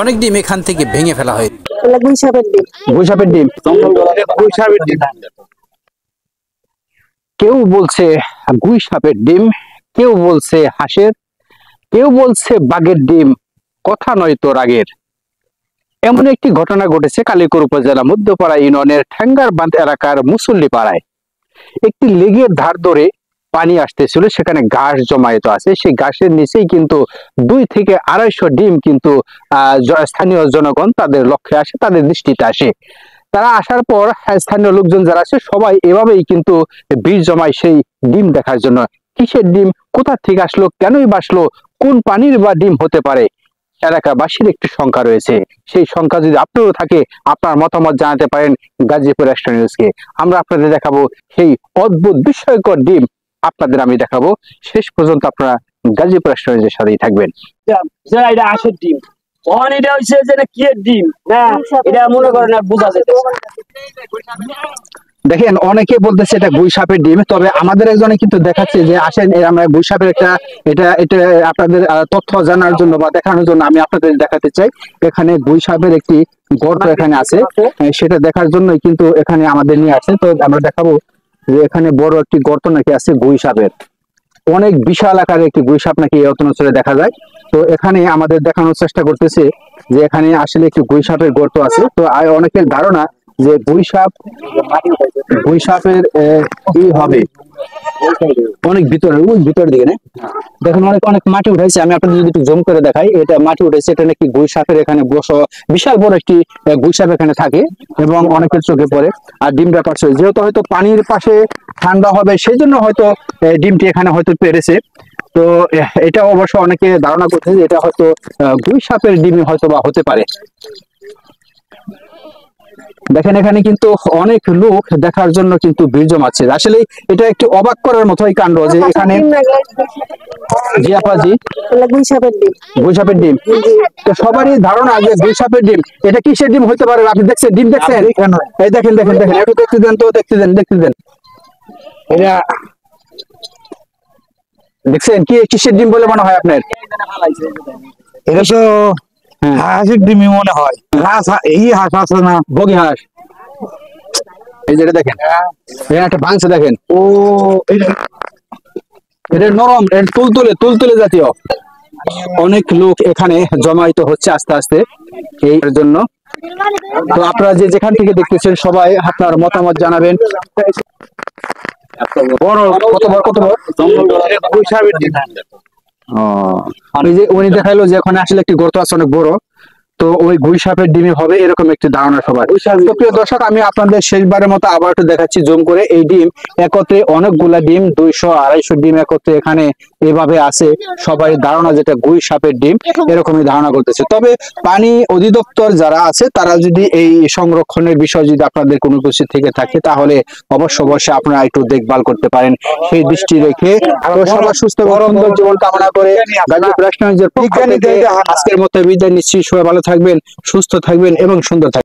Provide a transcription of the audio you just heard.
অনেক ডিম এখান থেকে ভেঙে ফেলা হয়। গুইসাপের ডিম। গুইসাপের ডিম। গুইসাপের ডিম। কেউ বলছে গুইসাপের ডিম, কেউ বলছে হাঁসের, কেউ বলছে বাঘের ডিম, কথা নয় তো রাগের। এমন একটি ঘটনা ঘটেছে কালিয়াকৈর উপজেলা মধ্যপাড়া ইউনিয়নের ঠ্যাঙ্গার বাঁধ এলাকার মুসল্লি পাড়ায়। একটি লেগের ধার ধরে পানি আসতেছিল, সেখানে ঘাস জমায়েত আছে, সেই ঘাসের নিচেই কিন্তু 2 থেকে 250 ডিম কিন্তু স্থানীয় জনগণ তাদের লক্ষ্যে আসে, তাদের দৃষ্টিতে আসে। তারা আসার পর স্থানীয় লোকজন যারা আছে সবাই এভাবেই কিন্তু ভিড় জমায় সেই ডিম দেখার জন্য। কিসের ডিম, কোথা থেকে আসলো, কেনই বাসলো, কোন পানির বা ডিম হতে পারে, এলাকাবাসীর একটি সংখ্যা রয়েছে। সেই সংখ্যা যদি আপনারও থাকে, আপনার মতামত জানাতে পারেন গাজীপুর এক্সট্রা নিউজকে। আমরা আপনাদের দেখাবো সেই অদ্ভুত বিস্ময়কর ডিম, আপনাদের আমি দেখাবো। শেষ পর্যন্ত আপনারা গাজীপুর এক্সট্রা নিউজের সাথেই থাকবেন। এটা আশের ডিম, এটা হচ্ছে যে না কি ডিম না, এটা মনে করেন না বোঝা যেত। দেখেন অনেকে বলতেছে এটা গুইসাপের ডিম, তবে আমাদের একজনে কিন্তু দেখাচ্ছে যে আসেন আমরা গুইসাপের একটা এটা এটা আপনাদের তথ্য জানার জন্য বা দেখানোর জন্য আমি আপনাদের দেখাতে চাই। এখানে গুইসাপের একটি গর্ত এখানে আছে, সেটা দেখার জন্যই কিন্তু এখানে আমাদের নিয়ে আসে। তো আমরা দেখাবো যে এখানে বড় একটি গর্ত নাকি আছে গুইসাপের, অনেক বিশাল আকারের একটি গুইসাপ নাকি এই অঞ্চলে দেখা যায়। তো এখানে আমাদের দেখানোর চেষ্টা করতেছে যে এখানে আসলে একটি গুইসাপের গর্ত আছে। তো অনেকের ধারণা যে গুইসাপের কি হবে অনেক ভিতরে, ওই ভিতর দিকে না দেখেন অনেক অনেক মাটি উঠাইছে। আমি আপনাদের যদি একটু জুম করে দেখাই, এটা মাটি উঠেছে, এটা নাকি গুইসাপের এখানে বিশাল বড় একটি গুইসাপ এখানে থাকে এবং অনেকের চোখে পড়ে। আর ডিমটা পাচ্ছে যেহেতু হয়তো পানির পাশে ঠান্ডা হবে, সেই জন্য হয়তো ডিমটি এখানে হয়তো পেরেছে। তো এটা অবশ্য অনেকে ধারণা করছে যে এটা হয়তো গুইসাপের ডিম হয়তো বা হতে পারে। দেখেন এখানে কিন্তু অনেক লোক দেখার জন্য কিন্তু ভিড় জমাচ্ছে। আসলে এটা একটি অবাক করার মতোই কাণ্ড যে এখানে জি আপাজি গুইসাপের ডিম। তো সবারই ধারণা যে গুইসাপের ডিম, এটা কিসের ডিম হতে পারে? আপনি দেখছেন ডিম দেখছেন? এই দেখেন দেখেন দেখেন, একটু দেখতে দেন তো, দেখতে দেন দেখতে দেন। এটা দেখছেন কি কিসের ডিম বলে মনে হয় আপনার? এটা তো হাঁসের ডিমই মনে হয়। হাঁস, এই হাঁস আছে না, বগি হাঁস। এই যেটা দেখেন একটা ভাঙছে, দেখেন ও এটা নরম, এটা তুলতুলে জাতীয়। অনেক লোক এখানে জমায়েত হচ্ছে আস্তে আস্তে এই জন্য। তো আপনারা যে যেখান থেকে দেখতেছেন সবাই আপনার মতামত জানাবেন। বড় কত বড় কত বড় আমি যে উনি দেখাইলো যে ওখানে আসলে একটি গর্ত আছে অনেক বড়, তো ওই গুইসাপের ডিমে হবে এরকম একটি ধারণা সবার। তো প্রিয় দর্শক, আমি আপনাদের শেষবারের মতো আবার একটু দেখাচ্ছি জুম করে। এই ডিম একত্রে অনেকগুলা ডিম, 200-250 ডিম একত্রে এখানে এভাবে আছে। সবাই ধারণা যেটা গুইসাপের ডিম এরকমই ধারণা করতেছে। তবে পানি অধিদপ্তর যারা আছে তারা যদি এই সংরক্ষণের বিষয় যদি আপনাদের কোনো কিছু থেকে থাকে, তাহলে অবশ্যই আপনারা একটু দেখভাল করতে পারেন সেই দৃষ্টি রেখে। সবার সুস্থ সুন্দর জীবন কামনা করে আজকের মতো বিদায় নিচ্ছি। সবাই ভালো থাকবেন, সুস্থ থাকবেন এবং সুন্দর থাকবেন।